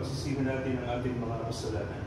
pagsisihan natin ang ating mga kasalanan.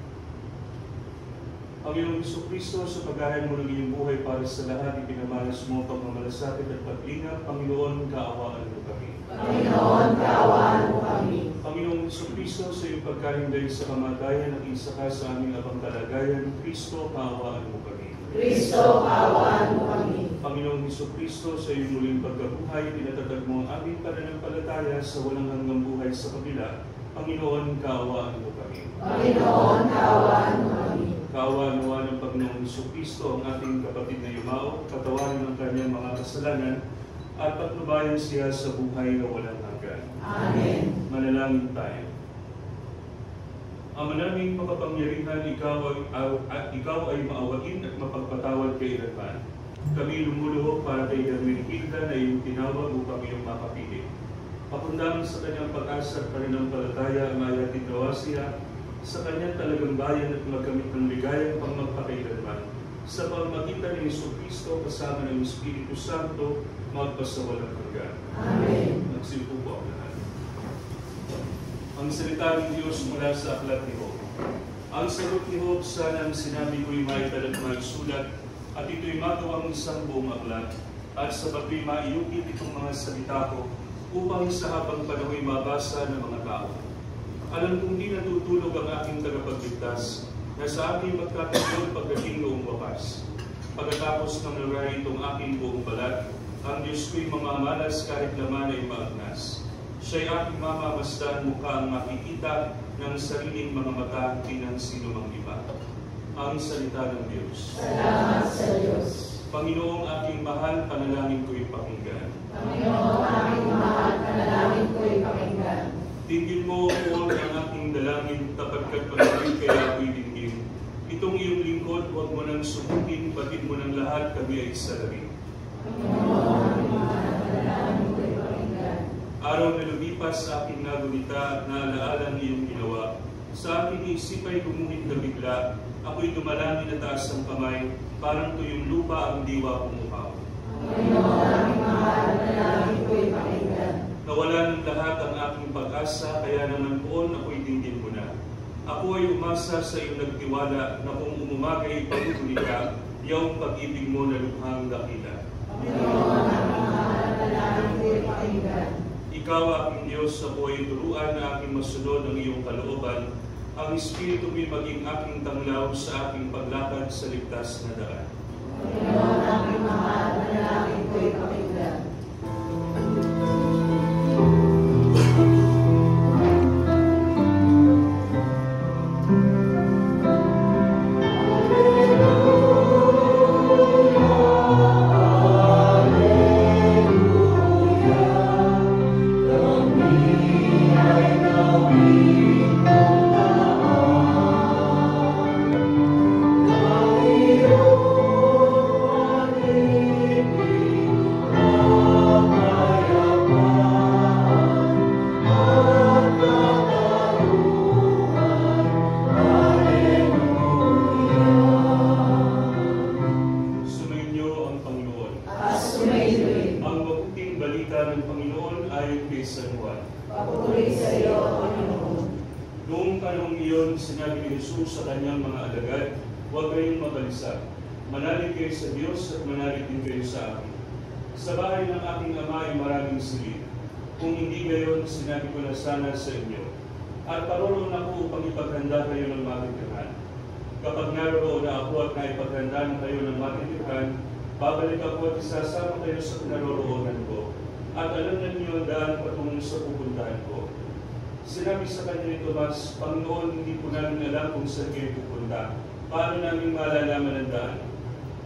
Panginoong Jesucristo, sa paghahan mo ng iyong buhay para sa lahat, ipinamalas mo pagmamalasakit at pag-ingat. Panginoon, kaawaan mo kami. Panginoon, kaawaan mo kami. Panginoong Jesucristo, sa iyong pagkalinday sa kamatayan at isa ka sa aming abang kalagayan, Kristo, kaawaan mo kami. Kristo, kaawaan mo kami. Panginoong Jesucristo, sa iyong muling pagkabuhay, pinatatag mo ang aming pananampalataya sa walang hanggang buhay sa kabila. Panginoon, kaawaan mo kami. Panginoon, kaawaan mo kami. Kaawaan nawa ng Panginoong Jesucristo ang ating kapatid na Yumao, patawarin ang kanyang mga kasalanan, at patnubayan siya sa buhay na walang hanggan. Amen. Manalangin tayo. Ama naming makapangyarihan, ikaw ay maawain at mapagpatawad kailanman. Kami lumuluhog para kay Hermenegilda na iyong tinawag upang iyong makapili. Papundamin sa kanyang pag-asa at pananampalataya ang ayatin nawa siya sa kanyang talagang bayan at magkamit ng ligayang pangmagpakailanman. Sa pamamagitan ni Jesucristo kasama ng Espiritu Santo, magpasawalang hanggan. Amen. Nagsimpo po ang lahat. Ang salita ng Diyos mula sa aklat ni Job. Ang sagot ni Job, sana ang sinabi ko'y maitala at maisulat, at ito'y magawang isang buong aklat, at sa bato'y maiukit itong mga salita ko, upang sa habang panahon'y mabasa ng mga tao. Alam kong di natutulog ang aking tagapagligtas, na sa aking magkatagod pagdating noong wakas. Pagkatapos ng naray itong aking buong balat, ang Diyos ko'y mamamalas kahit naman ay maagnas. Siya'y aking mamamasdan mukha ang makikita ng sariling mga mata ng sino mang iba. Ang salita ng Diyos. Salamat sa Diyos. Panginoong aking mahal, panalangin ko'y pakinggan. Panginoong aking mahal, panalangin ko'y pakinggan. Tingin mo po ang aking dalangin, tapagkat pag-ibig kaya ako'y dinggin. Itong iyong lingkod, huwag mo nang subukin, batid mo ng lahat, kami ay salarin. Panginoong aking mahal, panalangin ko'y pakinggan. Araw na lumipas sa aking nagunita, naalaala ang iyong ginawa. Sa aking isip ay gumuhit na bigla, ako'y dumalangin na taas ang kamay, parang tuyong lupa ang diwa umuhaw. Panginoong aking mahal, panalangin ko'y pakinggan. Nawala ng lahat ang aking pag-asa, kaya naman poon ako'y dinggin mo na. Ako ay umasa sa iyong nagtiwala na kung umumagay pagtuli ka, iyong pag-ibig mo na lubhang dakila. Panginoong aking mahal, panalangin ko'y pakinggan. Ikaw aking Diyos, ako ay turuan na aking masunod ang iyong kalooban. Ang Espiritu mo'y maging aking tanglaw sa aking paglakad sa ligtas na daan. Panginoon aking mahal, panalangin ko'y pakinggan. Sa kanyang mga alagad, huwag kayong mabalisa. Manalig kayo sa Diyos at manalig din kayo sa akin. Sa bahay ng aking ama ay maraming silid. Kung hindi gayon, sinabi ko na sana sa inyo. At paroroon ako upang ipaghanda kayo ng matitirhan. Kapag naroon na ako at naipaghanda na kayo ng matitirhan, babalik ako at isasama kayo sa pinaroroonan ko. At alam na niyo ang daan patungo sa pupuntahan ko. Sinabi sa kanya ni Tomas, Panginoon, hindi po namin alam kung saan kayo pupunta. Paano namin malalaman ang daan?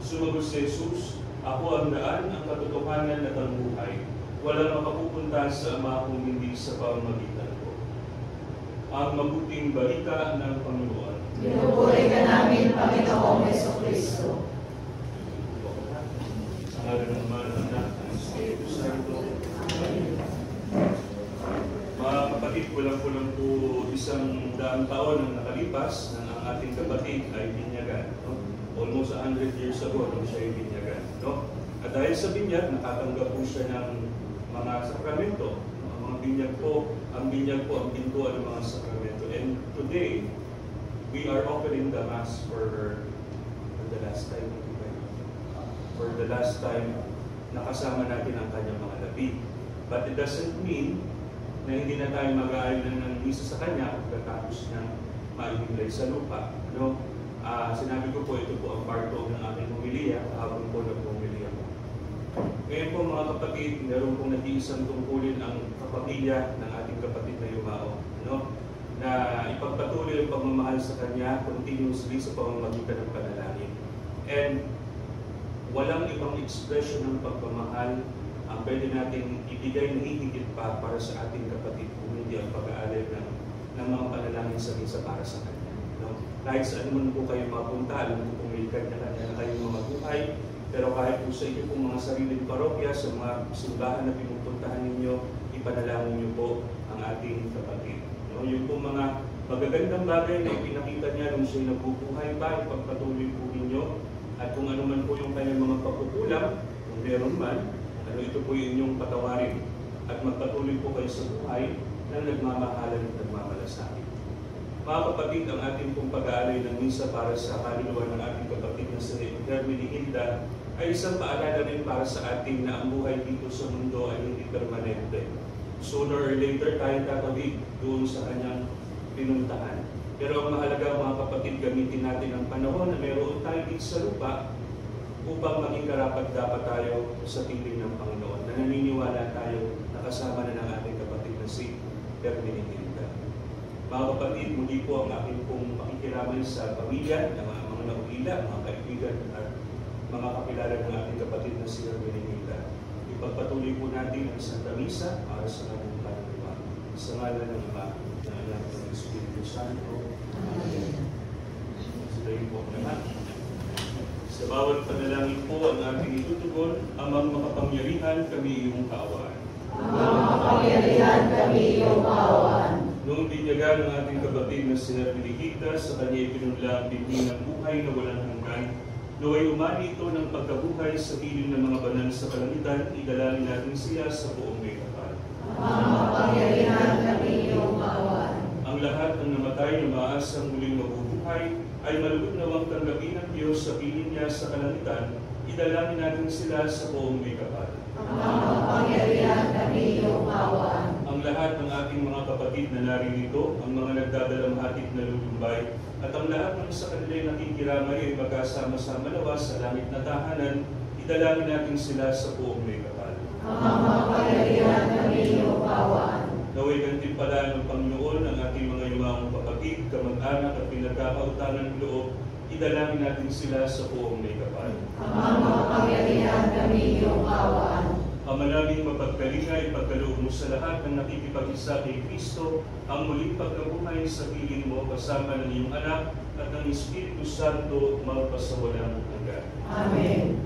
Sumagot si Jesus, ako ang daan, ang katotohanan at ang buhay. Walang makapupunta sa Ama kung hindi sa pamamagitan ko. Ang mabuting balita ng Panginoon. Pinupuri ka namin, Panginoong Jesucristo. Sa ngalan ng Ama, ng Anak, ng Espiritu Santo. Amen. Mga kapatid, kulang-kulang po 100 taon ang nakalipas na ang ating kapatid ay binyagan. No? Almost 100 years ago nung siya ay binyagan. No? At dahil sa binyag, nakatanggap po siya ng mga sakramento, mga mga binyag po, ang pintuan ng mga sakramento. And today, we are offering the Mass for the last time. For the last time, nakasama natin ang kanyang mga labi. But it doesn't mean na hindi na tayo mag-aayon ng misa sa kanya pagkatapos na maihimlay sa lupa. No? Sinabi ko po, ito po ang part 2 ng aking homilya, habang po nag-homilya po. Ngayon po mga kapatid, meron pong nag-iisang tungkulin ang kapamilya ng ating kapatid na Yumao. No? Na ipagpatuloy ang pagmamahal sa kanya continuously sa pamamagitan ng panalangin. And walang ibang expression ng pagmamahal ang pwede nating ibigay na hihigit pa para sa ating kapatid kung hindi ang pag-aalay ng mga panalangin sa misa para sa kanya. No? Kahit saan man po kayo mapunta, alam ko kung may kanya-kanya na kayong mga buhay, pero kahit po sa inyo pong mga sariling parokya, sa mga simbahan na pinupuntahan ninyo, ipanalangin niyo po ang ating kapatid. No? Yung po mga magagandang bagay na ipinakita niya nung siya'y nabubuhay pa, ipagpatuloy po ninyo, at kung ano man po yung kanyang mga pagkukulang, kung meron man, ito po yung inyong patawarin at magpatuloy po kayo sa buhay na nagmamahalan at nagmamalasakit. Mga kapatid, ang ating pong pag-aalay ng misa para sa kaluluwa ng ating kapatid na si Hermenegilda ay isang paalala rin para sa ating na ang buhay dito sa mundo ay hindi permanente. Sooner or later tayo tatawid doon sa kanyang pinuntahan. Pero ang mahalaga mga kapatid, gamitin natin ang panahon na mayroon tayo dito sa lupa upang maging karapat-dapat tayo sa piling ng Panginoon, na naniniwala tayo na kasama na ng ating kapatid na si Hermenegilda. Mga kapatid, muli po ang aking pong pakikiramay sa pamilya, ng mga naulila, mga kaibigan at mga kakilala ng ating kapatid na si Hermenegilda. Ipagpatuloy po natin ang Santa Misa para sa ating kaluluwa. Sa ngalan ng Ama, ng Anak, ng Espiritu Santo. Amen. Sulayin po ang lahat. Sa bawat panalangin po ang ating itutugon, Amang makapangyarihan, kami iyong kaawaan. Amang makapangyarihan, kami iyong kaawaan. Noong binyagan ng ating kapatid na si Hermenegilda, sa kanya ipinunla ang bigni ng buhay na walang hanggan, naway umani ito ng pagkabuhay sa piling ng mga banal sa kalangitan, idalangin natin siya sa buong may kapal. Amang makapangyarihan, kami iyong kaawaan. Ang lahat ng namatay na maasang muling mabubuhay, ay malugod nawang tanggapin ng Diyos sa piling niya sa kalangitan, idalangin natin sila sa buong may kapal. Amang makapangyarihan, kami iyong kaawaan. Ang lahat ng ating mga kapatid na naririto, ang mga nagdadalamhatid na lulumbay, at ang lahat ng sa kanila'y nakikiramay ay magkasama-sama nawa sa langit na tahanan, idalangin natin sila sa buong may kapal. Amang makapangyarihan, kami iyong kaawaan. Naway gantimpalaan ng Panginoon ang ating mga yumaong kapatid, kamag-anak at pinagkakautangan ng loob, idalangin natin sila sa buong may kapal. Amang makapangyarihan, kami iyong kaawaan. Ama naming mapagkalinga, ipagkaloob mo sa lahat ng nakikipag-isa kay Kristo, ang muling pagkabuhay sa piling mo kasama ng iyong anak at ng Espiritu Santo magpasawalang hanggan. Amen.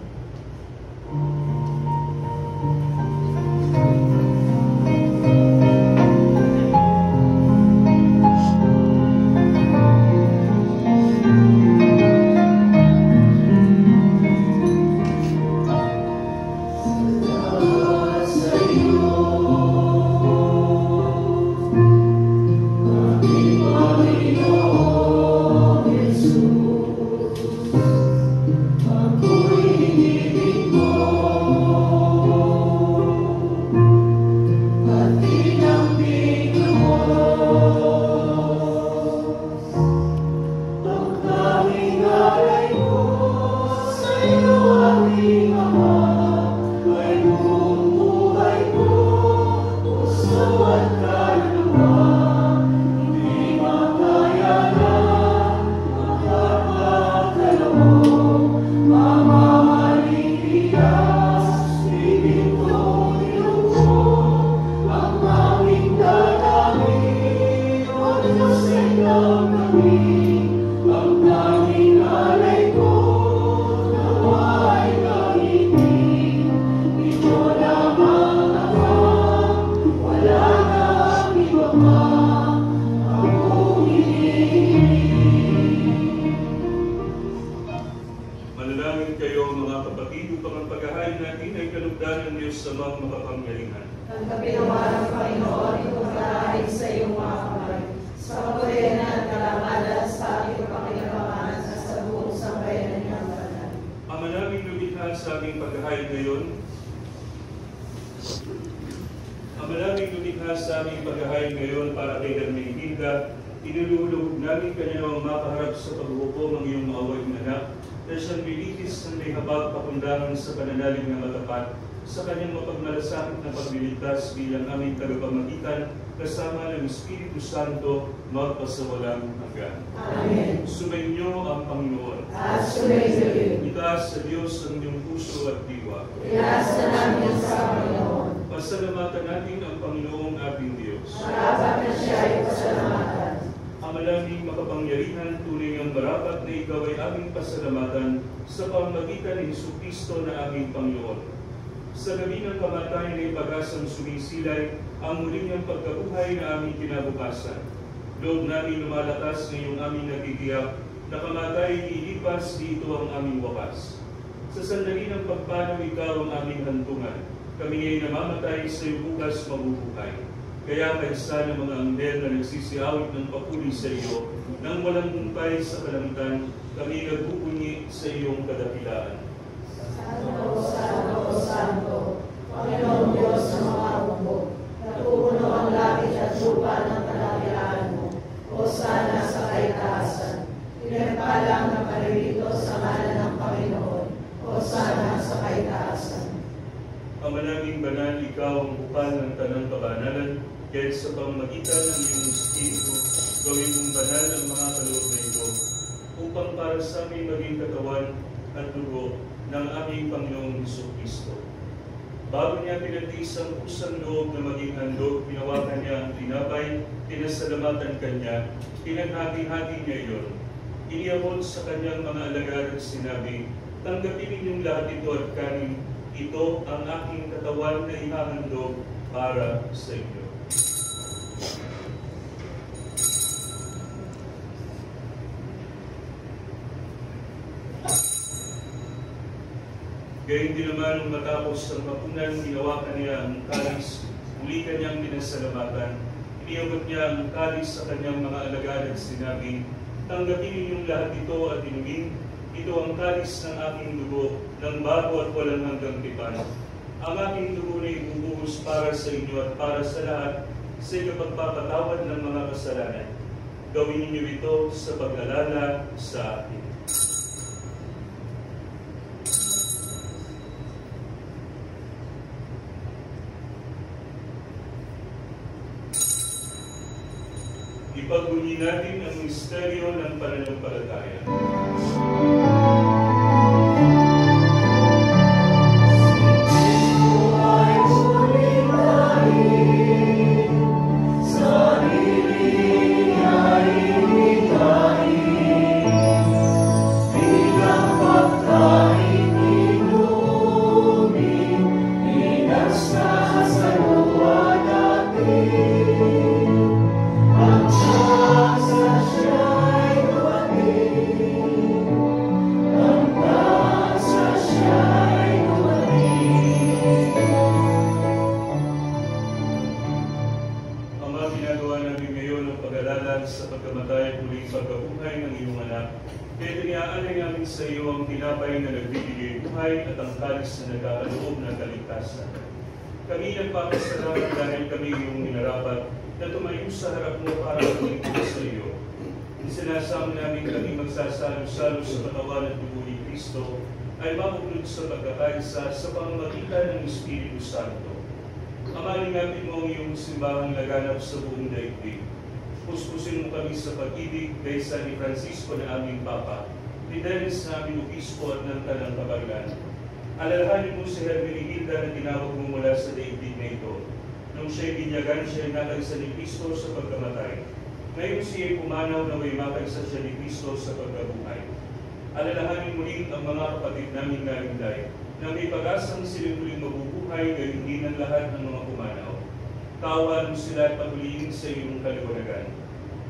Manalangin kayo mga kapatid upang ang paghahain natin ay kalugdan ng Diyos sa mga makapangyarihan. Ang kapinawa ng Panginoon sa aming paghahain ngayon. Ama namin lumikha sa aming paghahain ngayon para kay Hermenegilda, inululog namin kanya namang makaharap sa paghukom ng iyong maaway na anak, na siyang bilitis ng may habag pakundangan sa pananalig na matapat, sa kanyang mapagmalasakit na pagliligtas bilang aming tagapamagitan, kasama ng Espiritu Santo, magpasawalang hanggan. Amen. Sumainyo ang Panginoon. At sumainyo. Itaas sa Diyos ang iyong puso at diwa. Iasa namin sa Panginoon. Pasalamatan natin ang Panginoong ating Diyos. Marapat na siya ay pasalamatan. Ama naming makapangyarihan, tunay ang marapat na ikaw ay aming pasalamatan sa pamamagitan ni Jesucristo na aming Panginoon. Sa gabi ng kamatayan ay pag-asang sumisilay ang muli niyang pagkabuhay na aming kinabukasan. Loob namin lumalakas ngayong aming nagtigiyak na kamatay ilipas dito ang aming wakas. Sa sandali ng pagpanaw ikaw ang aming hantungan. Kami ay namamatay sa iyo bukas mabubuhay. Kaya kaisa ng mga anghel na nagsisiawit ng papuri sa iyo, nang walang humpay sa kalangitan, kami nagbubunyi sa iyong kadakilaan. Santo, Santo, Santo, Panginoon Diyos ng mga hukbo, natupuno ang langit at lupa ng kadakilaan mo. Hosana sa kaitaasan. Pinagpalang na paririto sa ngalan ng Panginoon. Hosana sa kaitaasan. Ama naming banal, ikaw ang bukal ng tanang kabanalan, kaya sa pamamagitan ng iyong Espiritu, gawin mong banal ang mga kaloob na ito, upang para sa aming maging katawan at dugo ng aming Panginoong Jesucristo. Bago niya pinatiis ang pusang loob na maging handog, pinawakan niya ang tinapay, pinasalamatan kanya, pinaghati-hati niya iyon. Iniabot sa kanyang mga alagad at sinabi, tanggapin ninyong lahat ito at kanin, ito ang aking katawan na ihahandog para sa inyo. Gayun din naman nung matapos ang hapunan, hinawakan niya ang kalis, muli kanyang pinasalamatan. Iniabot niya ang kalis sa kanyang mga alagad at sinabi, tanggapin ninyong lahat ito at inumin. Ito ang kalis ng aking dugo, ng bago at walang hanggang tipan. Ang aking dugo na ibubuhos para sa inyo at para sa lahat sa ikapagpapatawad ng mga kasalanan. Gawin ninyo ito sa pag-alala sa akin. Ipagbunyi natin ang misteryo ng pananampalataya. Sa pagkamatay at muling pagkabuhay ng iyong anak, kaya tiniyaalay namin sa iyo ang tinapay na nagbibigay buhay at ang kalis na nagkakaloob ng kaligtasan. Kami nagpapasalamat dahil kami iyong minarapat na tumayo sa harap mo para maglingkod sa iyo. Isinasama namin kami magsasalo-salo sa katawan at dugo ni Kristo ay mabuklod sa pagkakaisa sa pamamagitan ng Espiritu Santo. Amalingapin mo ang iyong simbahang laganap sa buong daigdig. Puspusin mo kami sa pag-ibig kaysa ni Francisco na aming Papa, ni Dennis na aming Obispo at ng Tanang Kabagan. Alalahanin mo si Hermenegilda na tinawag mo mula sa daigdig na ito. Nung siya'y binyagan, siya'y nakagsa ni Kristo sa pagkamatay. Ngayon siya'y pumanaw na may makagsa siya ni Kristo sa pagkabuhay. Alalahanin mo rin ang mga kapatid naming narinday na may pag-asang sila muling mabubuhay gayon din ang lahat ng mga pumanaw. Kaawaan mo sila at paguliin sa iyong kaliwanagan.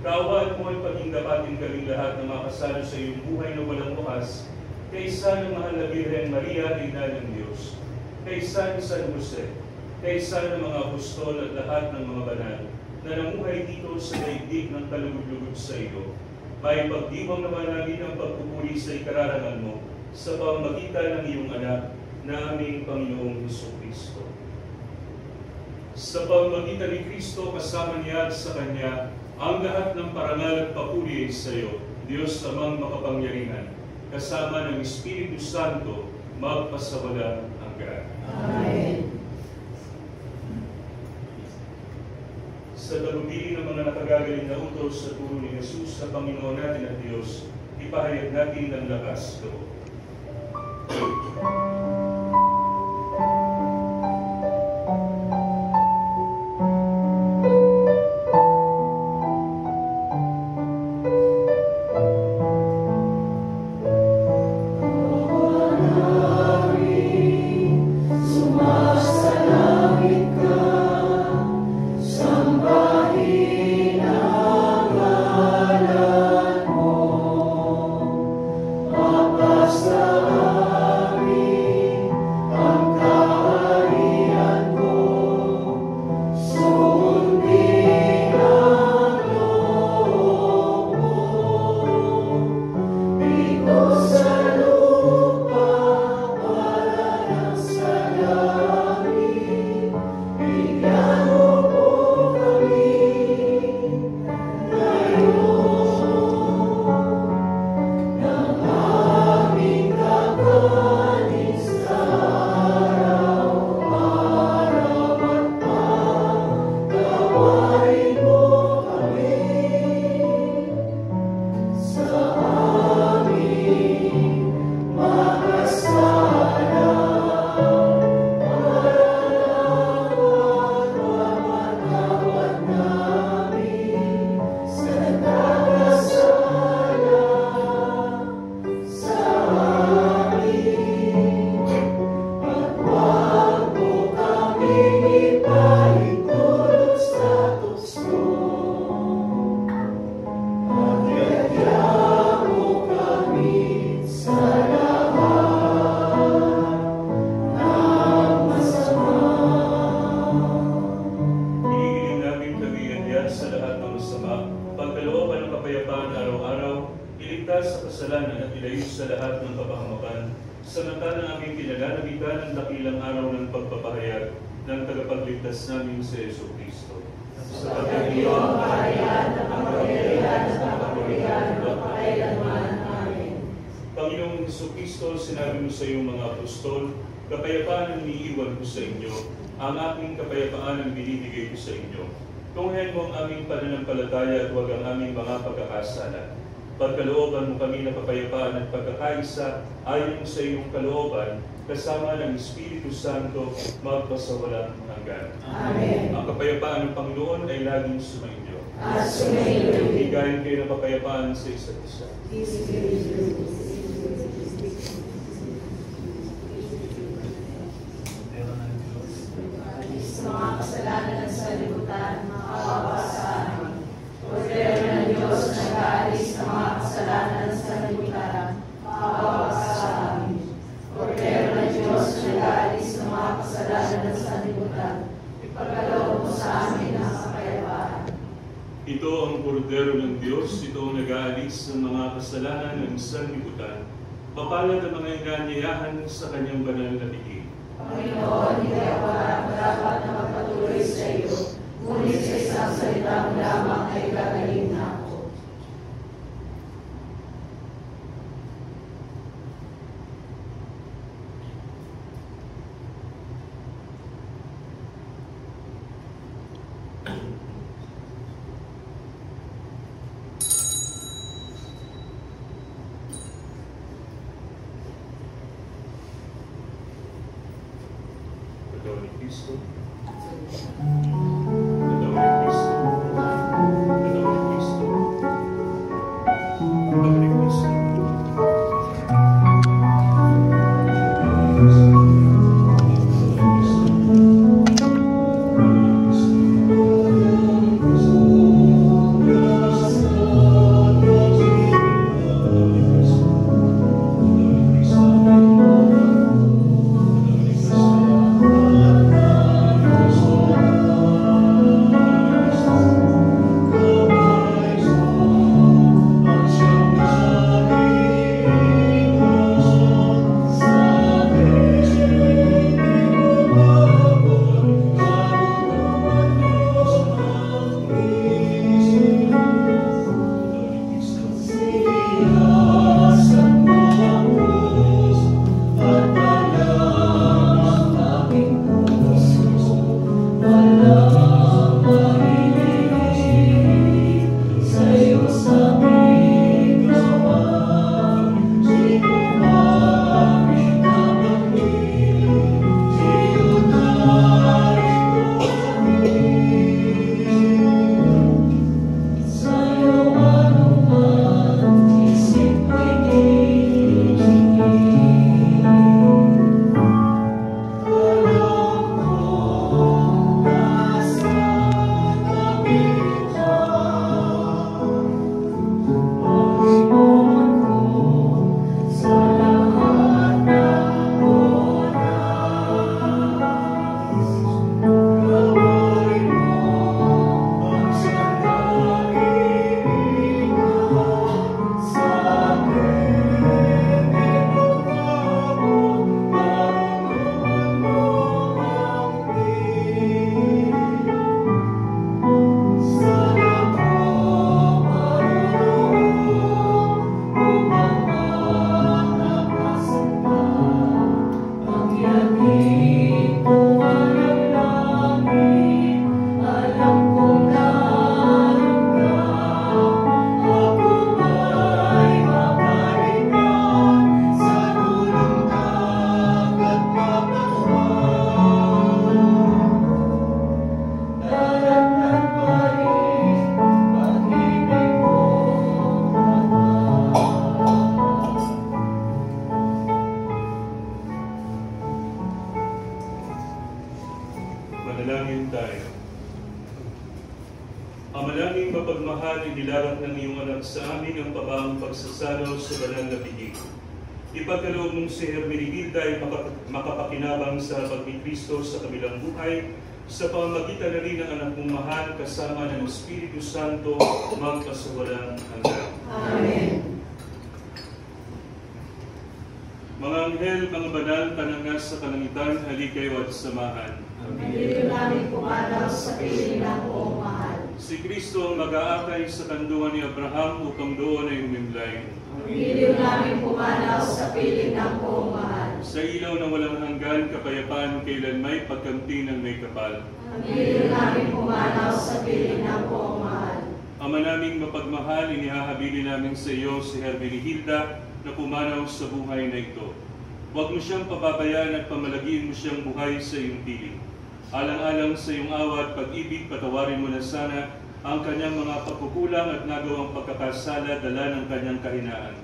Kaawaan mo at paghindapatin kaming lahat na makasalo sa iyong buhay na walang wakas, kaysa ng mahal na Birhen Maria, Ina ng Diyos, kaysa ni San Jose, kaysa ng mga apostol at lahat ng mga banal na namuhay dito sa daigdig ng kalugod-lugod sa iyo. May pagdiwang naman namin ang pagpupuri sa ikararangan mo sa pamamagitan ng iyong anak na aming Panginoong Jesucristo. Sa pamamagitan ni Kristo, kasama niya at sa Kanya, ang lahat ng parangal at papuri ay sa iyo, Diyos amang makapangyarihan, kasama ng Espiritu Santo, magpasawalang hanggan. Amen. Sa dalubili ng mga nakagagaling na utos sa turo ni Jesus sa Panginoon natin at Diyos, ipahayag natin ang lakas loob. Panginoong Jesucristo, sinabi mo sa iyong mga apostol, kapayapaan ang iniiwan ko sa inyo, ang aking kapayapaan ang binibigay ko sa inyo. Tunghayan mo ang aming pananampalataya at huwag ang aming mga pagkakasala. Pagkalooban mo kami ng kapayapaan at pagkakaisa ayon sa iyong kalooban, kasama ng Espiritu Santo, magpasawalang hanggan. Amen. Ang kapayapaan ng Panginoon ay laging sumainyo. At sumainyo. Higayin kayo ng kapayapaan sa isa't isa. Mga kasalanan ng sanlibutan, maawa sa amin. Kordero ng Diyos na nag-aalis ng mga kasalanan ng sanlibutan, maawa sa amin. Kordero ng Diyos na nag-aalis ng mga kasalanan ng sanlibutan, ipagkaloob mo sa amin ang kapayapaan. Ito ang kordero ng Diyos, ito ang nag-aalis ng mga kasalanan ng sanlibutan. Mapalad ang mga inanyayahan sa kanyang banal na bigay. Panginoon, hindi ako dapat na magpatuloy sa iyo, ngunit sa isang salita mo lamang ay gagaling na ako. Pagkaw ni Kristo. Pagkaw ni Kristo. Pagkaw ni Kristo. Pagkaw ni Kristo. Amen. pagmamahal, inilalak ng iyong anak sa amin ang pabaang pagsasalo sa banal na bigig. Ipagkaloob mong si Hermenegilda ay makapakinabang sa habag ni Kristo sa kabilang buhay, sa pamamagitan na rin ng anak mong mahal kasama ng Espiritu Santo magpasawalang hanggan. Amen. Mga anghel, mga banal, tanangas sa kalangitan, halikayo at samahan. Hindi namin pumanaw sa piling ng buong mahal. Si Kristo mag-aakay sa kanlungan ni Abraham upang doon ay humimlay. Hindi namin pumanaw sa piling ng buong mahal. Sa ilaw ng walang hanggan, kapayapaan kailanmay pagkamti ng may kapal. Hindi namin pumanaw sa piling ng buong mahal. Ama naming mapagmahal, inihahabili namin sa iyo si Hermenegilda na pumanaw sa buhay na ito. Huwag mo siyang pababayaan at pamalagiin mo siyang buhay sa iyong piling. Alang-alang sa iyong awa at pag-ibig, patawarin mo na sana ang kanyang mga pagkukulang at nagawang pagkakasala dala ng kanyang kahinaan.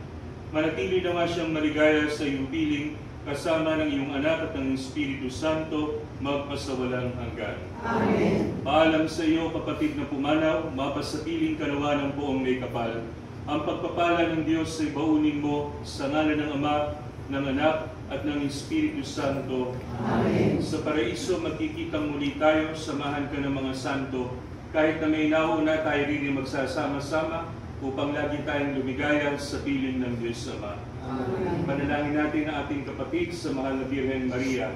Manatili naman siyang maligaya sa iyong piling, kasama ng iyong anak at ng Espiritu Santo, magpasawalang hanggan. Amen. Paalam sa iyo, kapatid na pumanaw, mapasapiling kanawa ng buong may kapal. Ang pagpapala ng Diyos ay baunin mo sa ngalan ng Ama, ng Anak, at ng Espiritu Santo. Amen. Sa paraiso, magkikitang muli tayo, samahan ka ng mga santo. Kahit na may nauna, tayo rin ay magsasama-sama upang lagi tayong lumigaya sa piling ng Diyos Ama. Amen. Panalangin natin ang ating kapatid sa mahal na Birhen Maria.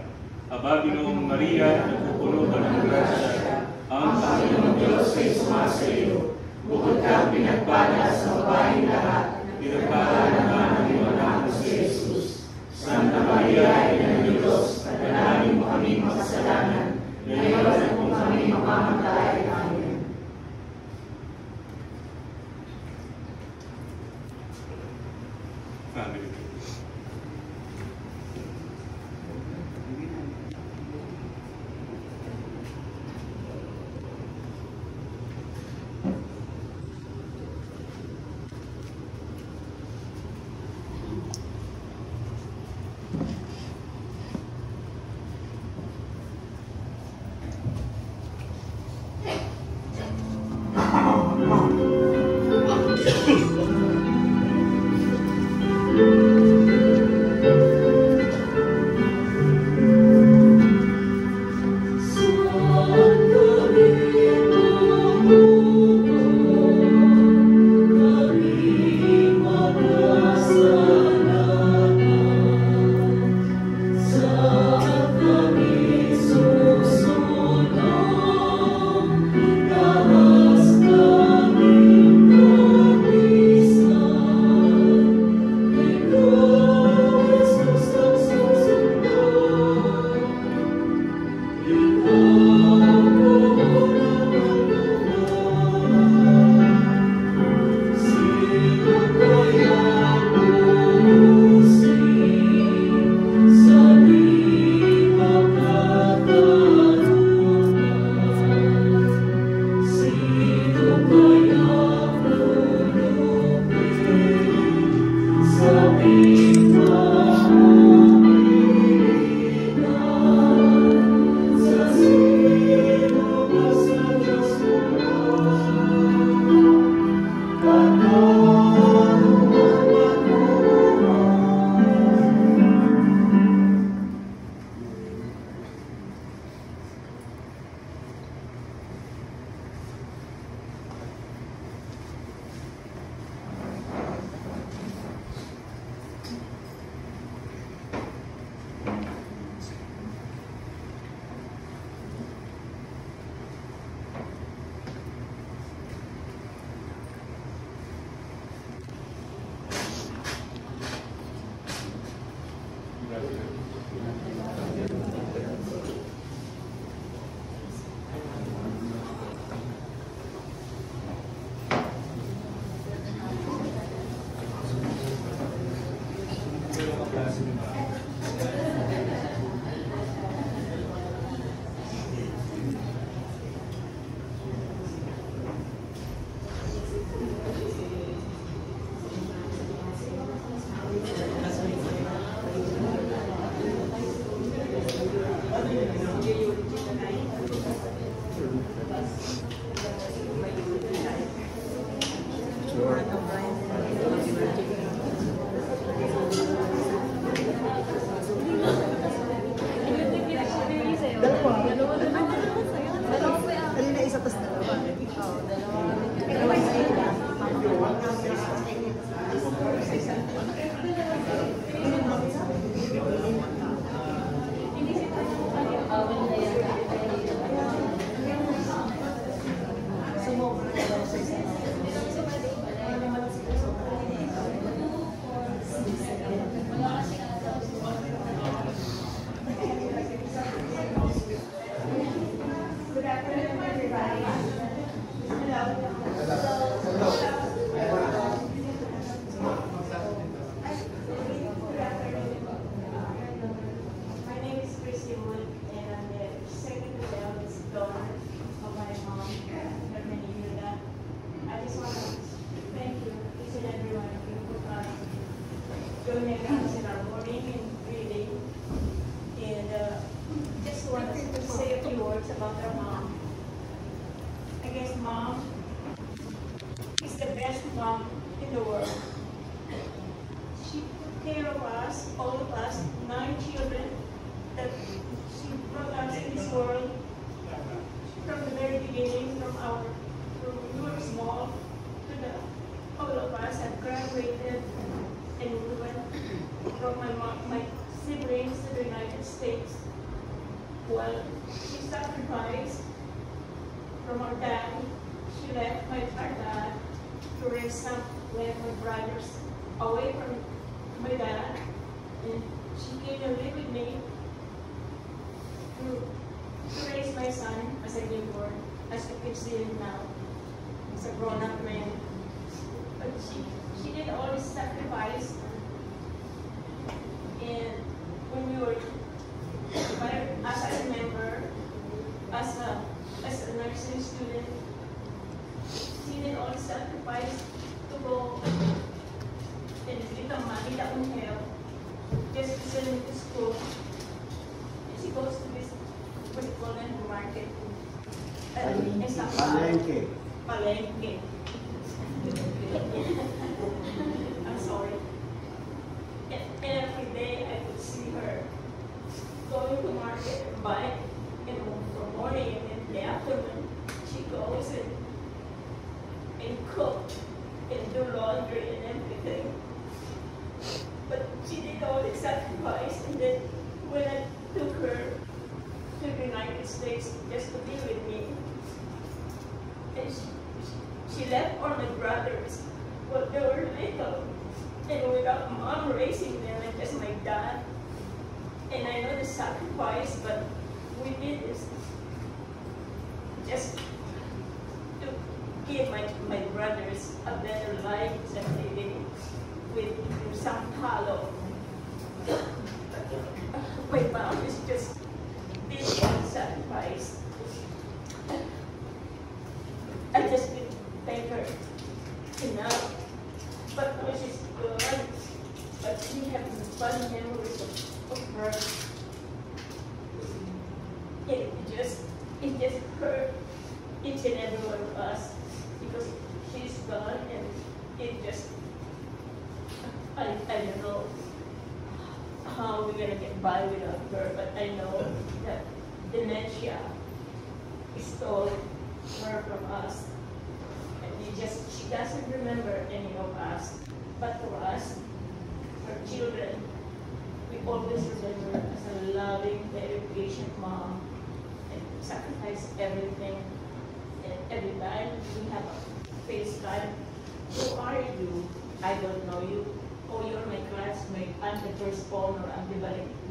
Aba, Ginoong Maria, napupuno ka ng grasya, ang Panginoong Diyos ay sumasayo. Bukod kang pinagpala sa babaeng lahat, pinagpala naman ang iyong anak na si Jesus. Santa Maria, Ina ng Diyos, panalangin mo kaming makasalanan, ngayon at kung kami mamamatay. Amen. Family. States. Well, she sacrificed from her dad. She left our dad to raise some my brothers away from my dad, and she came to live with me to raise my son as a newborn, as you can see him now. He's a grown-up man. But she did all this sacrifice, and when we were, as I remember, as a nursing student, she did all the sacrifice to go and become money that we have just to send him to school. And she goes to this, what you call it, market. Palengke. Palengke. I'm sorry. And every day I could see her going to market and buy, from morning and in the afternoon, she goes and cook and do laundry and everything. But she did all the sacrifice, and then when I took her to the United States just to be with me, and she left all my brothers. Well, they were little, and without mom raising them, and just my dad. And I know the sacrifice, but we did this just to give my brothers a better life than they did with some hollow. My mom is just did one sacrifice. I just didn't thank her enough. But when she's gone, but we have fun memories of her. It just hurt each and every one of us because she's gone, and it just, I don't know how we're gonna get by without her, but I know that dementia stole her from us. And she doesn't remember any of us, but for us, her children, we always remember her as a loving, very patient mom, and sacrifice everything. And every time we have a FaceTime, who are you? I don't know you. Oh, you're my classmate. I'm the first born, or I'm the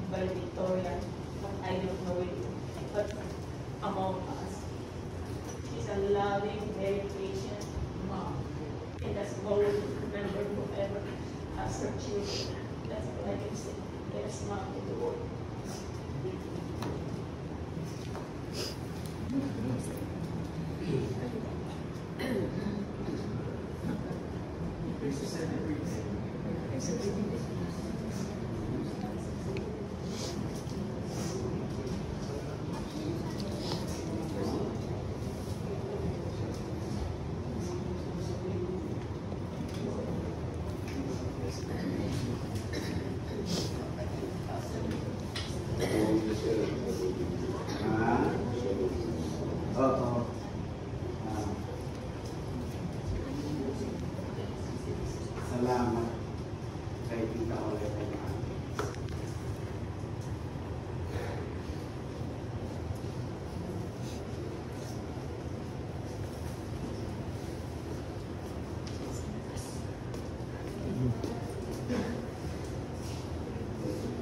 valedictorian, but I don't know you. But among us, she's a loving, very patient mom. And that's all we remember forever as her children. That's what I can say. There's mom in the world. Salamat kay Tita Oleta Yan.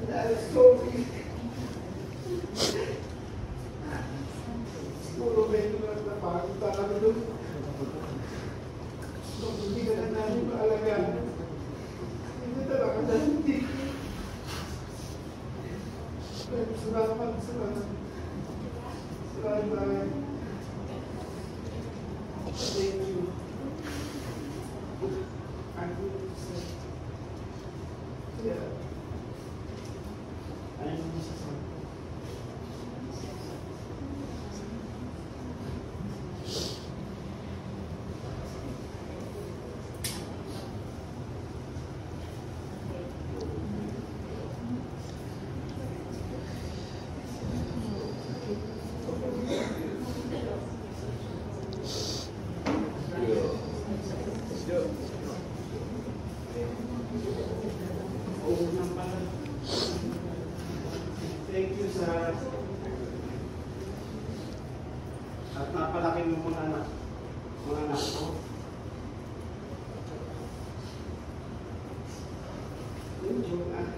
That is so weak. Siguro medyo napagod talaga doon. Hindi ka na namin maalagaan. Hindi talaga natin. Salamat. Salamat. Thank you. Yeah. Jonah.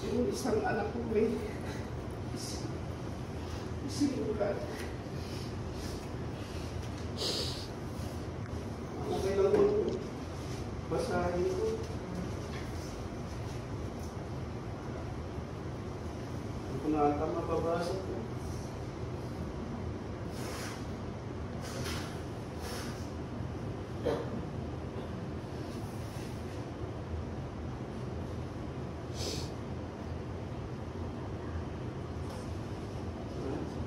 Yung isang anak ko may sinulat. Okay lang mo basahin ko. Hindi ko na ata mababasa ko.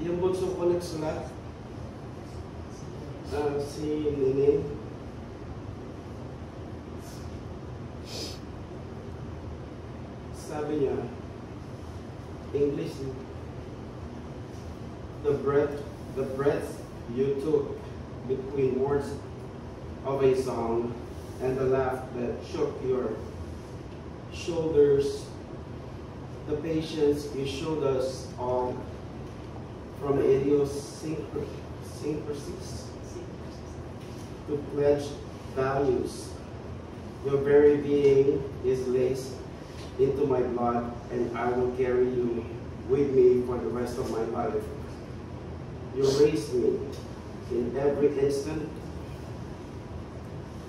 Yung bunso ko nagsulat, si Nene. Sabi niya, English, the breath you took between words of a song and the laugh that shook your shoulders, the patience you showed us all from idiosyncrasies to pledged values. Your very being is laced into my blood, and I will carry you with me for the rest of my life. You raised me in every instant,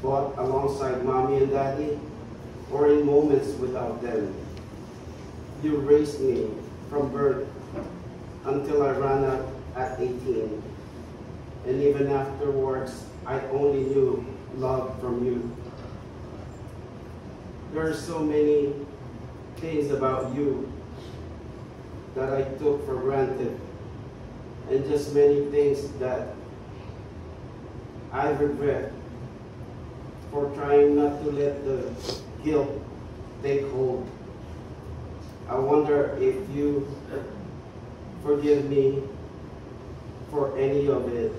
both alongside mommy and daddy, or in moments without them. You raised me from birth until I ran out at 18. And even afterwards, I only knew love from you. There are so many things about you that I took for granted, and just many things that I regret for trying not to let the guilt take hold. I wonder if you forgive me for any of it.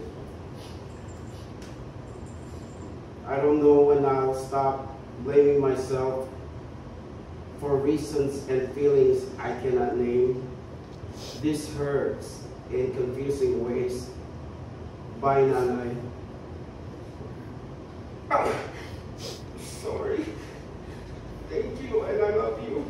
I don't know when I'll stop blaming myself for reasons and feelings I cannot name. This hurts in confusing ways. Bye, Nanay. Sorry. Thank you, and I love you.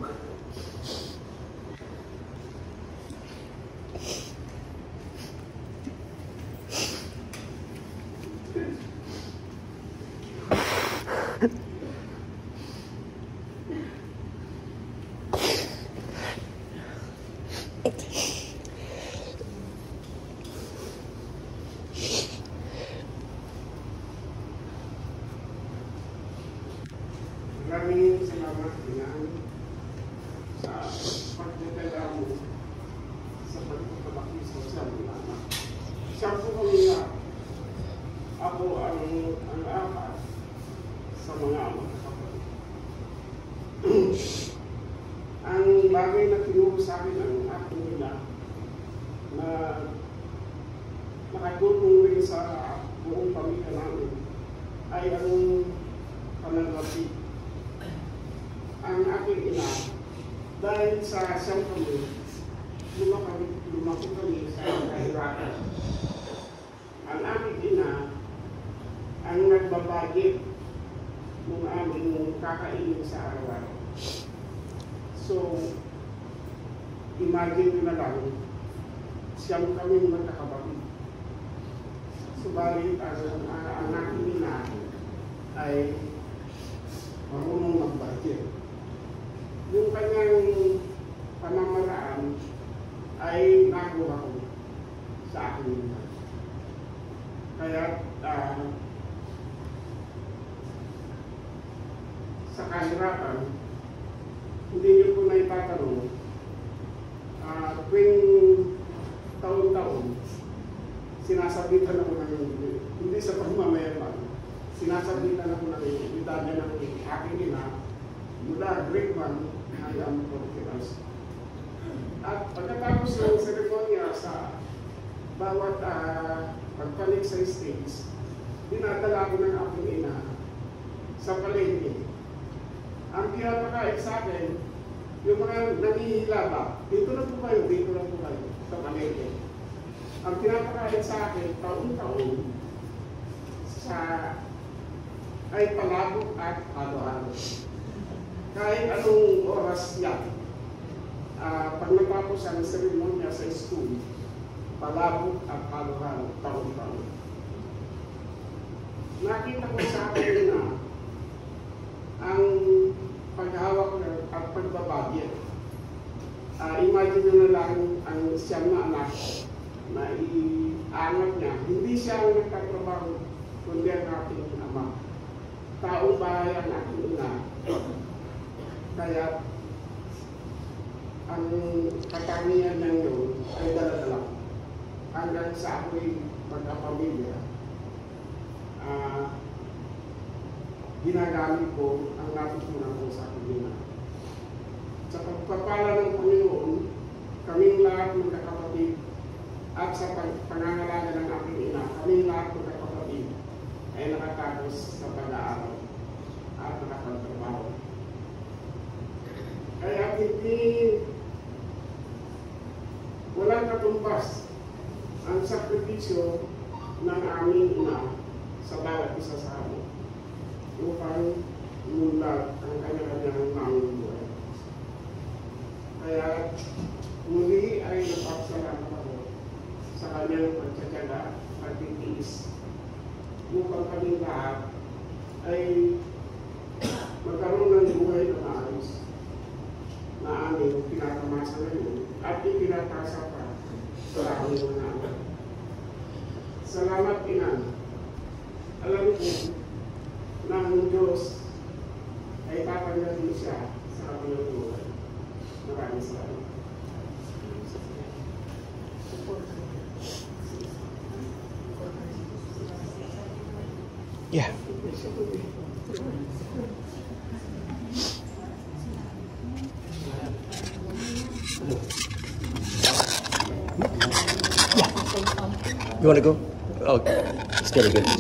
Maraming salamat Inan sa pagdadala mo sa pagpapakis sa mga anak. Siya po kami na ako ang apat sa mga kapatid. Ang bagay na tinuro sa akin ang aking nila na nakatulong rin sa buong pamilya namin ay ang pananapit. Ang aking ina, dahil sa siyang kami, lumaki kami sa kahirapan. Ang aking ina, ang nagbabagit ng aming kakainin sa araw-araw. So, imagine nyo na lang, siyang kami magkakabagit. Subalit, ang aking ina ay marunong mag-budget. Yung kanyang pamamaraan ay nakuha ko sa akin nila. Kaya sa kahirapan, hindi niyo po na itatanong, tuwing taon-taon, sinasabitan ako ng hindi sa pagmamayaman, sinasabitan ako ng edadya ng aking ina mula grade 1 hanggang 40. At pagkatapos ng seremonya sa bawat pagpalit sa stage, dinadala ko ng aking ina sa palengke. Ang pinapakain sa akin, yung mga nanihila ba, dito na po kayo sa palengke. Ang pinapakain sa akin, taon-taon, ay palabok at halo-halo. kahit anong oras yan, pag natapos ang seremonya sa school, palabok at halo-halo, taon-taon. Nakita ko sa akin na ang paghawak at pagbabagyan. Imagine nyo na lang ang siyang na anak na iangat niya. Hindi siya ang nagtatrabaho, kundi ang aking ama. Taong bahay ang aking ina. Kaya ang katangian ng yun ay dala-dala. Hanggang sa ako'y magkapamilya, ginagamit ko ang natutunan ko sa aking ina. Sa pagpapala ng Panginoon, kaming lahat ng kakapatid at sa pangangalaga ng aking ina, kaming lahat ng kakapatid ay nakatapos sa pag-aaral at nakapagtrabaho. Kaya hindi walang katumbas ang sakripisyo ng aming ina sa bawat isa sa amin upang imunlad ang kanya-kanyang naming buhay. Kaya muli ay napapasalamat ako sa kanyang pagtsatsaga at pagtitiis upang kami lahat ay magkaroon ng buhay na maayos na aming pinakamasa ngayon at ipinapasa pa sa aming mga anak. Salamat, Ina. Alam ko na ang Diyos ay papagdating siya sa kanyang buhay. Maraming salamat. Yeah. You want to go? Oh, it's really good. Gusto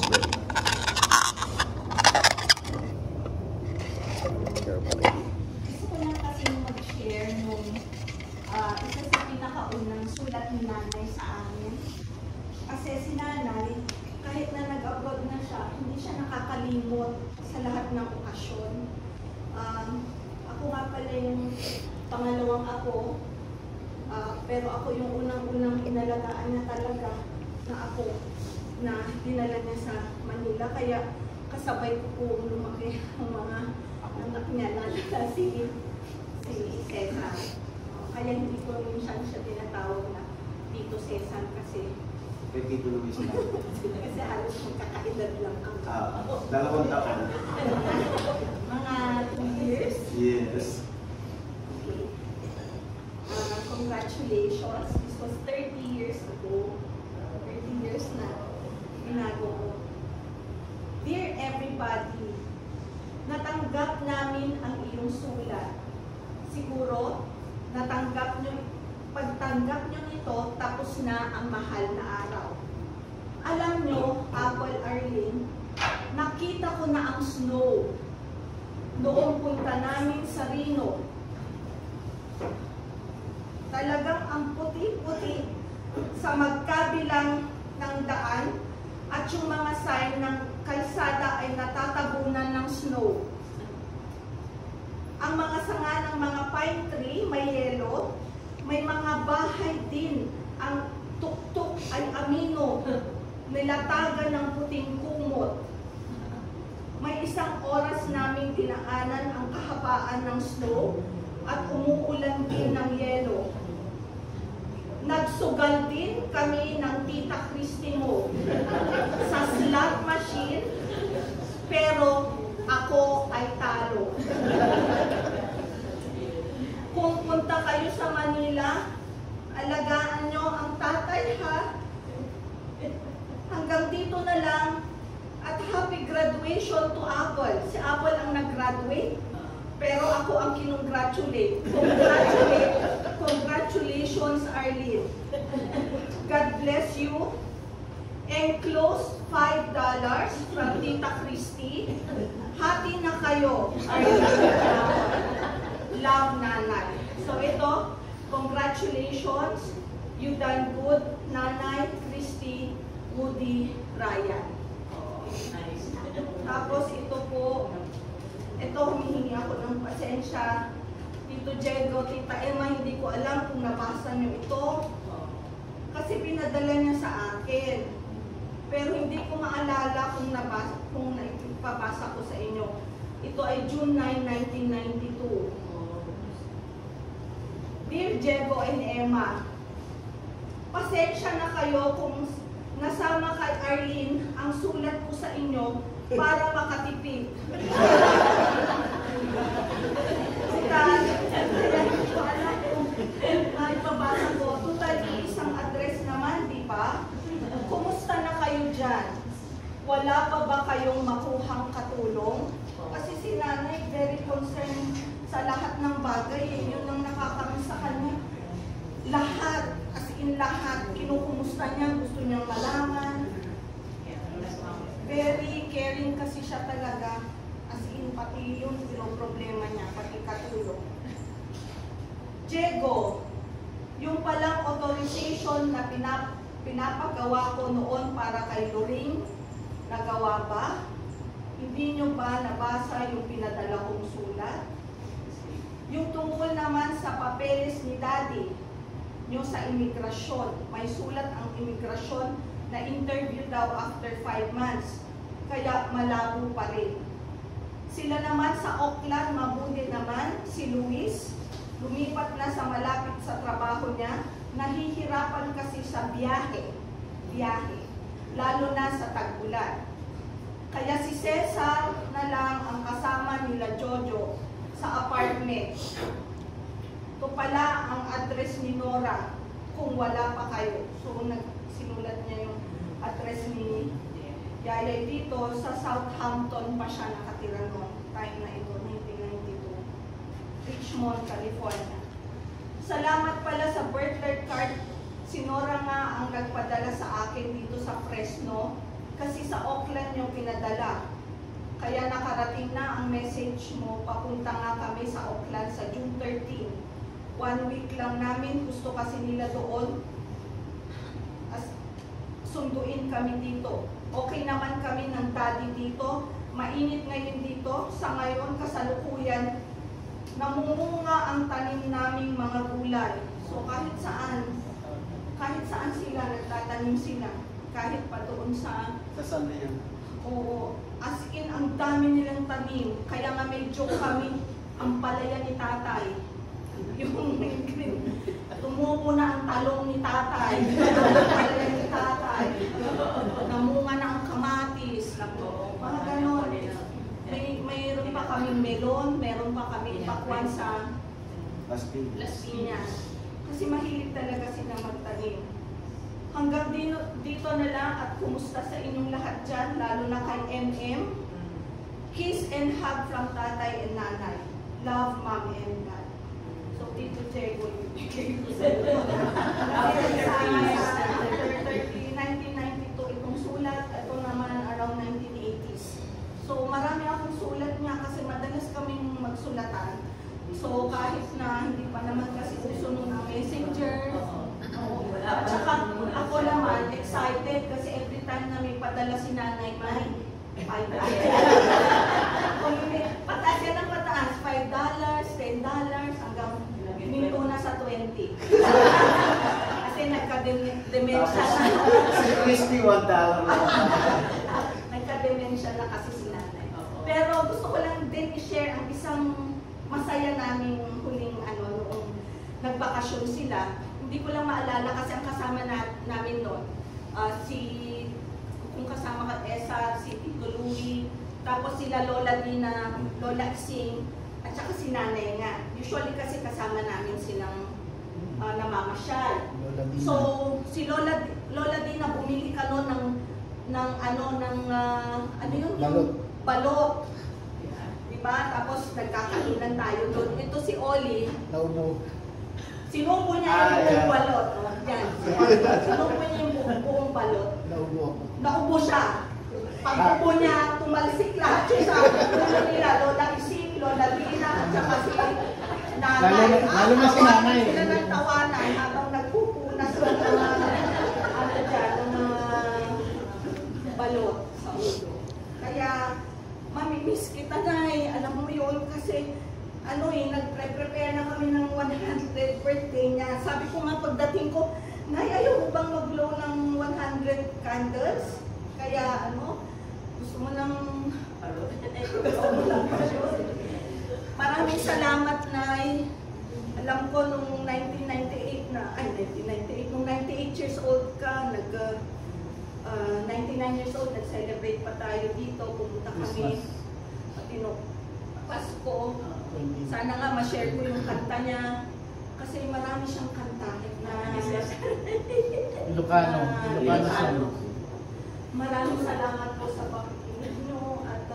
ko lang kasi mag-share nung isa sa pinakaunang sulat ni nanay sa amin. Kasi si nanay, kahit na nag-abroad na siya, hindi siya nakakalimot sa lahat ng okasyon. Ako nga pala yung pangalawang ako, pero ako yung unang-unang inalagaan niya talaga na ako na dinala niya sa Manila. Kaya kasabay ko po lumaki ang mga anak niya na si Cesar. Kaya hindi ko rin siya tinatawag na Tito Cesar kasi Tito Luis na. kasi halos magkakaedad lang kami. 2 taon. Mga 2 years. Yes. Okay. Congratulations. This was 30 years ago. 30 years na binago ko. Dear everybody, natanggap namin ang iyong sulat. Siguro, pagtanggap nyo nito, tapos na ang mahal na araw. Alam nyo, Apple Arlene, nakita ko na ang snow noong punta namin sa Reno. Talagang ang puti-puti sa magkabilang ng daan at yung mga sign ng kalsada ay natatabunan ng snow. Ang mga sanga ng mga pine tree may yelo, may mga bahay din. Ang tuktok ay amino, nilatagan ng puting kumot. May isang oras naming dinaanan ang kahabaan ng snow at umuulan din ng yelo. Nagsugal din kami ng Tita Christy mo sa slot machine, pero ako ay talo. Kung punta kayo sa Manila, alagaan nyo ang tatay ha. Hanggang dito na lang at happy graduation to Apple. Si Apple ang nag-graduate, pero ako ang kinongratulate. Congratulations, Arlene. God bless you. Enclosed $5 from Tita Christy. Hati na kayo, Arlene. Love, Nanay. So ito, congratulations. You done good, Nanay, Christy, Woody, Ryan. Tapos ito po, ito humihingi ako ng pasensya. Tito Diego, Tita Emma, hindi ko alam kung nabasa niyo ito. Kasi pinadala niya sa akin. Pero hindi ko maalala kung ipabasa ko sa inyo. Ito ay June 9, 1992. Dear Diego and Emma, pasensya na kayo kung nasama kay Arlene ang sulat ko sa inyo para makatipid. Ipabasa ko, total isang address naman, di ba? Kumusta na kayo dyan? Wala pa ba kayong makuhang katulong? Kasi si nanay very concerned sa lahat ng bagay, yun ang nakakaroon sa kanya. Lahat, as in lahat, kinukumusta niya, gusto niyang malaman. Very caring kasi siya talaga, as in pati yung problema niya, pati katulong. Diego, yung palang authorization na pinapagawa ko noon para kay Loring, nagawa ba? Hindi nyo ba nabasa yung pinadala kong sulat? Yung tungkol naman sa papeles ni Daddy, nyo sa imigrasyon, may sulat ang imigrasyon na interview daw after 5 months, kaya malabo pa rin. Sila naman sa Auckland, mabuti naman, si Luis, lumipat na sa malapit sa trabaho niya, nahihirapan kasi sa biyahe, lalo na sa tag-ulan. Kaya si Cesar na lang ang kasama nila Jojo sa apartment. Ito pala ang address ni Nora kung wala pa kayo. So sinulat niya yung address ni Yaya dito. Sa Southampton pa siya nakatira noong time na ito, 1992. Richmond, California. Salamat pala sa birthday card. Si Nora nga ang nagpadala sa akin dito sa Fresno kasi sa Auckland yung pinadala. Kaya nakarating na ang message mo, papunta nga kami sa Auckland sa June 13. 1 week lang namin, gusto kasi nila doon. Sunduin kami dito. Okay naman kami ng daddy dito. Mainit ngayon dito. Sa ngayon, kasalukuyan, namumunga ang tanim naming mga gulay. So kahit saan sila, nagtatanim sila. Kahit pa doon sa Sunday yan. Oo. As in, ang dami nilang tanim. Kaya nga may joke kami, ang palaya ni tatay. Yung tumubo na ang talong ni tatay. Ang palaya ni tatay. Namunga na ang kamatis. Mga ganon. Mayroon pa kaming melon, meron pa kaming pakwan sa Las Piñas. Kasi mahilig talaga sila magtanim. Hanggang dito na lang at kumusta sa inyong lahat dyan, lalo na kay MM. Kiss and hug from tatay and nanay. Love, mom and dad. So, Tito Diego, yung sa 1992 itong sulat, ito naman around 1980s. So, marami akong sulat niya kasi madalas kaming magsulatan. So, kahit na hindi pa naman kasi uso nung messenger, at saka ako naman excited kasi every time na may padala si nanay, may $5. Pataas yan ang pataas, $5, $10, hanggang minto na sa 20. Kasi nagka-demensya na. Si Christy, $1 lang. Nagka-demensya na kasi si nanay. Pero gusto ko lang din i-share ang isang masaya naming huling noong nagbakasyon sila. Hindi ko lang maalala kasi ang kasama namin noon, kung kasama ka Esa, si Tito Louie, tapos sila Lola Dina, Lola Ising, at saka si nanay nga. Usually kasi kasama namin silang namamasyal. So, si Lola Dina bumili ka noon balot. Diba? Tapos nagkakainan tayo doon. Ito si Oli. Sinubo niya yung buong balot. Yan. Sinubo niya yung buong balot. Naubo siya. Pag-ubo niya, tumalsik lahat siya sa ulo nila. Lola Ising, Lola Dina, at saka si nanay. Lalo na si nanay. Sila ng tawanan habang nagpupunas ng balot sa ulo. Kaya, miss kita, Nay. Alam mo yun, kasi nag-prepare na kami ng 100th birthday niya. Sabi ko nga pagdating ko, Nay, ayaw mo bang mag-blow ng 100 candles? Kaya gusto mo ng maraming salamat, Nay. Alam ko nung 1998 nung 98 years old ka, 99 years old, nag-celebrate pa tayo dito, pumunta kami. Pasko. Sana nga ma-share ko yung kanta niya. Kasi marami siyang kanta na Ilocano siya. Maraming salamat po sa pakikinig niyo at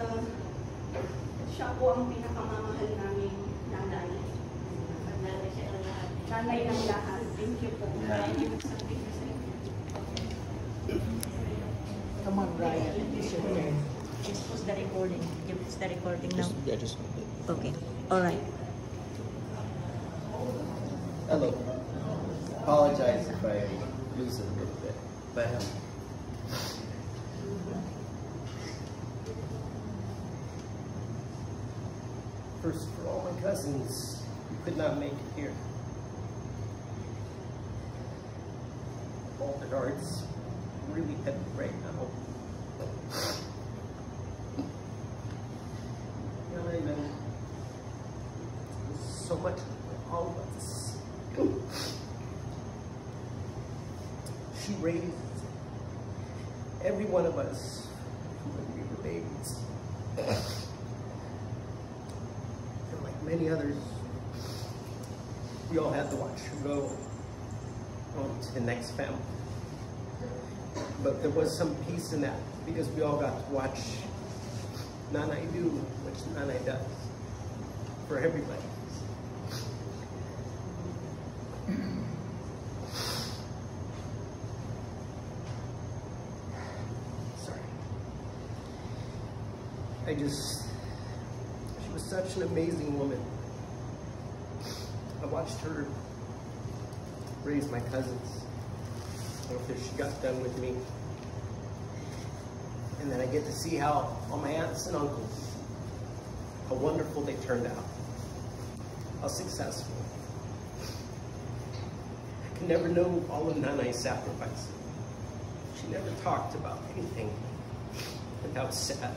siya po ang pinakamamahal namin nanay. Nanay ng lahat. Thank you po. Come on, Ryan. Just pause the recording. You pause the recording now. Just Okay. All right. Hello. Apologize if I lose it a little bit, but first, for all my cousins who could not make it here, all the guards really heavy right now. And so much for all of us. She raised every one of us when we were babies. And like many others, we all had to watch her go on to the next family. But there was some peace in that because we all got to watch Nanay do what Nanay does for everybody. She was such an amazing woman. I watched her raise my cousins after she got done with me. And then I get to see how all my aunts and uncles, how wonderful they turned out, how successful. I could never know all of Nanay's sacrifice. She never talked about anything without sad.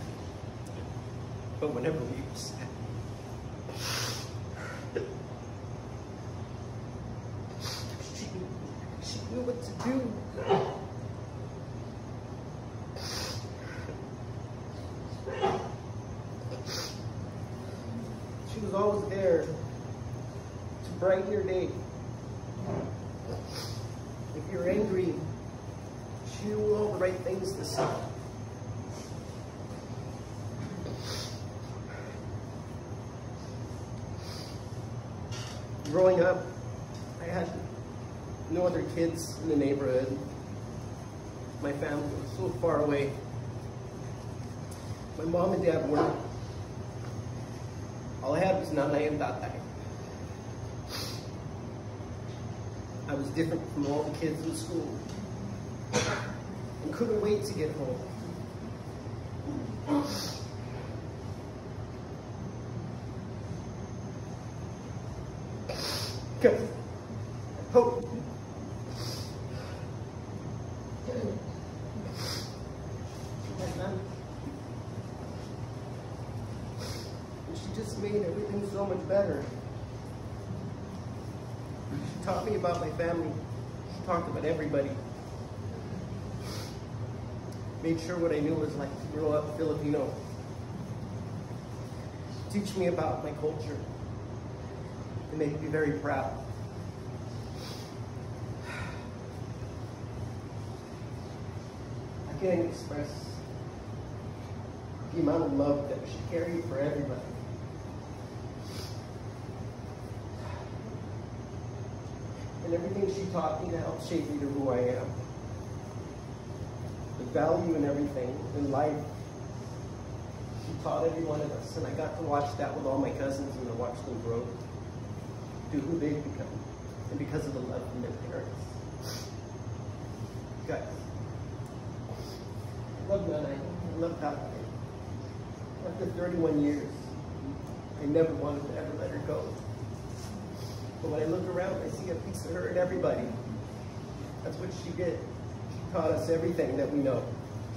But whenever we were sad, she knew what to do. She was always there to brighten your day. If you're angry, she knew all the right things to say. Growing up, I had no other kids in the neighborhood. My family was so far away. My mom and dad worked. All I had was Nanay and Tatay. I was different from all the kids in school and couldn't wait to get home. Because I hope she just made everything so much better. She taught me about my family. She talked about everybody. Made sure what I knew was like to grow up Filipino. Teach me about my culture. It made me very proud. I can't express the amount of love that she carried for everybody. And everything she taught me to help shape me to who I am. The value in everything in life. She taught every one of us, and I got to watch that with all my cousins and to watch them grow to who they've become, and because of the love from their parents. Guys, I love Nanay. I love Tatay. after 31 years, I never wanted to ever let her go. But when I look around, I see a piece of her in everybody. That's what she did. She taught us everything that we know.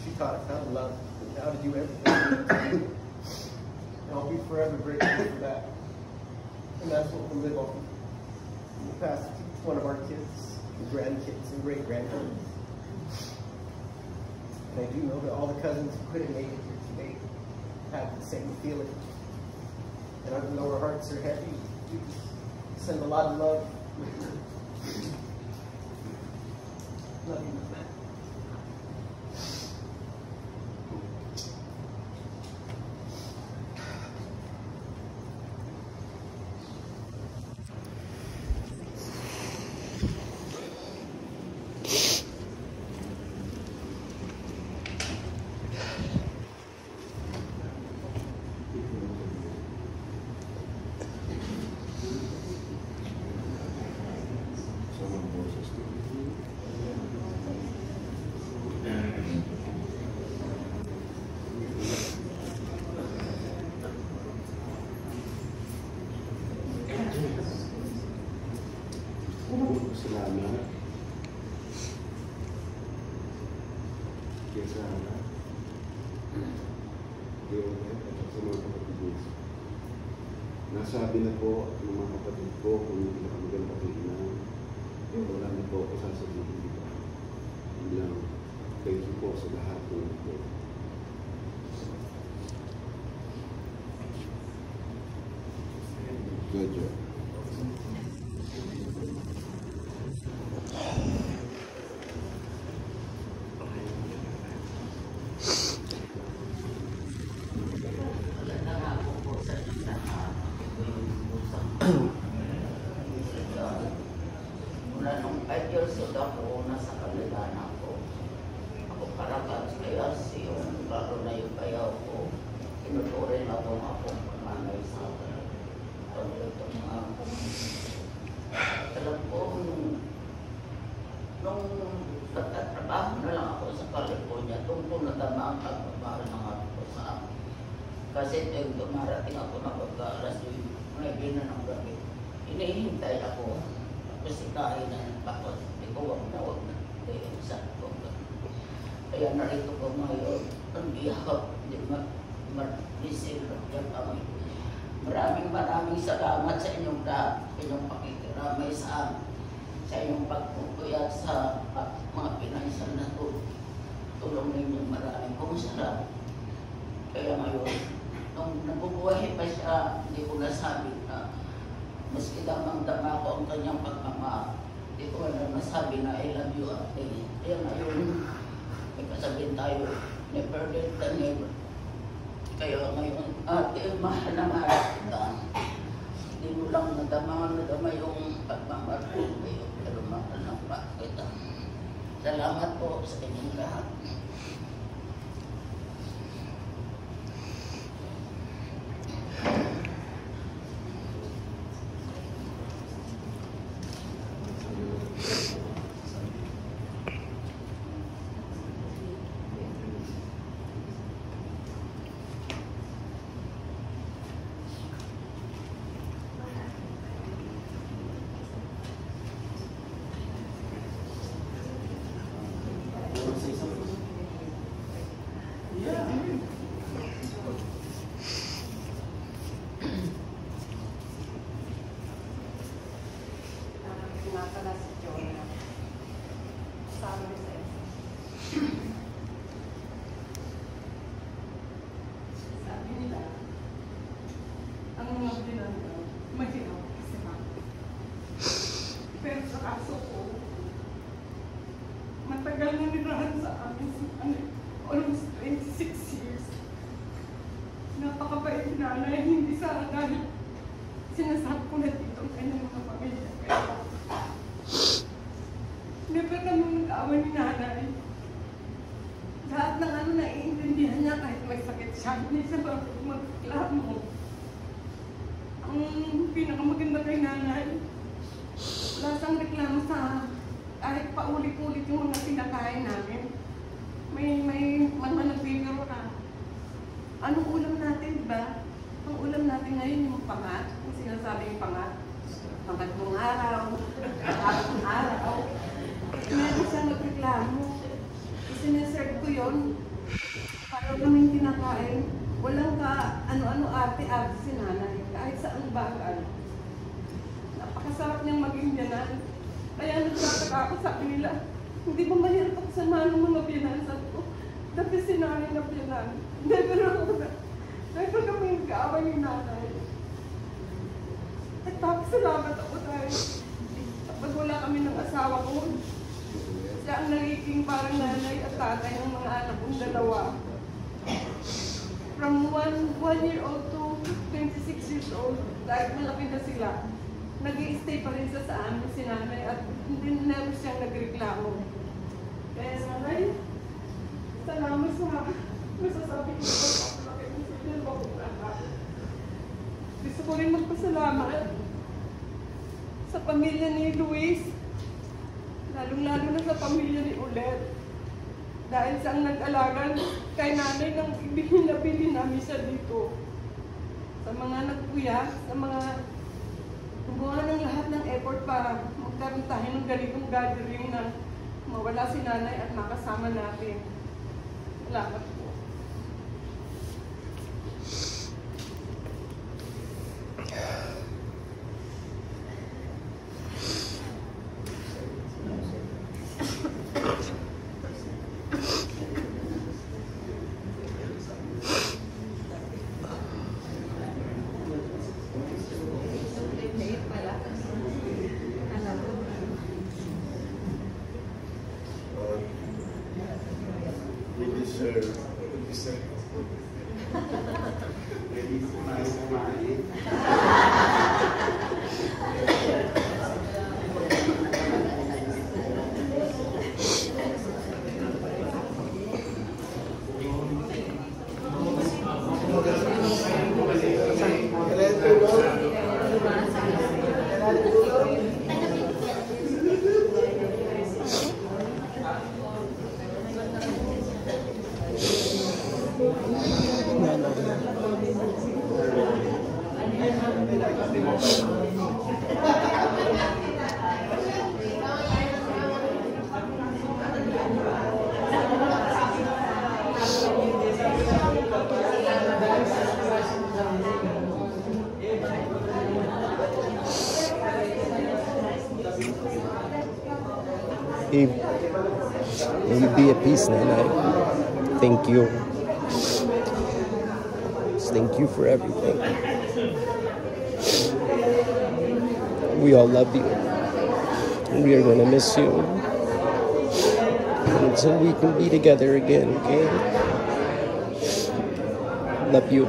She taught us how to love, and how to do everything. And I'll be forever grateful for that. And that's what we'll live on. We'll pass it to each one of our kids, and grandkids, and great-grandkids. And I do know that all the cousins who couldn't make it here today have the same feeling. And even though our hearts are heavy, we send a lot of love with her. Love you, man. Salamat. Kaya sana, Diyos at sa mga kapatid. Nasabi na po ng mga kapatid ko kung hindi na kami ganun pakikinan. Wala na po ako sasabihin dito. Hindi lang, thank you po sa lahat ng ito. Good job. Mula nung 5 years old ako, nasa Kalilan ako. Ako karakat kaya yung lalo na yung bayaw ko. Tinuturin na itong akong panganay sa akin. Alam ko, nung nagtatrabaho na lang ako sa California, tungkol na tama ang pagmamahal ng ako sa akin. Kasi yung dumarating ako na pagka-alas 9 na ng gabi, hinihintay ako. Tapos ikain na ng bakot. Hindi ko, wag na. Kaya saan ko. Kaya narito ko ngayon. Ang bihap. Hindi mag-isil. Maraming salamat sa inyong lahat. Inyong pakikiramay sa inyong pagpupuyat sa mga pinansal na tulong ninyong maraming kong salamat. Kaya ngayon, nung nabubuhay pa siya, hindi ko nasabi na maski damang-dama ko ang kanyang pagmamahal. Hindi ko na masabi na I love you, ate. Kaya ngayon, may kasabihin tayo, never let the never. Kaya ngayon, ate, mahal na mahal kita. Hindi mo lang nadama yung pagmamahal ko ngayon, pero mahal na mahal kita. Salamat po sa inyong lahat. Pala si Jonah. Sabi ko sa isa. Sabi nila, ang mga pinandaw, mahirap kasi pero sa kaso ko, matagal na nirahan sa amin, almost 26 years. Napakabait nanay, hindi sa dahil sinasabi ko na dito ang kanyang mga pamilya. Never naman nag-aaway ni nanay. Lahat ng naiintindihan niya kahit may sakit siya. Hindi siya magreklamo. Ang pinakamaganda kay nanay, wala siyang reklamo sa kahit paulit-ulit yung mga pinakain namin. May mga nagpigaro ka. Anong ulam natin, di ba? Ang ulam natin ngayon yung pangat, yung sinasabing pangat. Pangatlong araw, pangatlong araw. Meron siyang nagreklamo. Sineserve ko yun. Para kaming kinakain. Walang ka ano-ano arte-arte si nanay. Kahit saan bagay. Napakasarap niyang maging biyanan. Kaya nagtataka ako sa kanila. Hindi ba mahirap ako samahan ng mga biyanan? Sabi ko, dati si nanay na biyanan. Hindi, pero ako na. Dahil kami nagkaaway ni nanay. At tapos salamat ako dahil kapag wala kami ng asawa ko, siya ang nagiging parang nanay at tatay ng mga anak kong dalawa. From 1 year old to 26 years old, dahil malaki na sila, nag-i-stay pa rin sa amin si nanay at hindi na siyang nagreklamo. Kaya nanay, salamat sa masasabi ko sa kapalaki mo sa dalawa kong anak. Gusto ko rin magpasalamat sa pamilya ni Luis, lalong-lalo na sa pamilya ni Ulet. Dahil siyang nag-alagan kay nanay nang ibinabili namin siya dito. Sa mga nagkuya, sa mga gumawa ng lahat ng effort para magkaroon tayo ng ganitong gathering na mawala si nanay at makasama natin. Salamat po. May you be at peace, Nanay. Thank you. Thank you for everything. We all love you. And we are going to miss you until we can be together again, okay? Love you.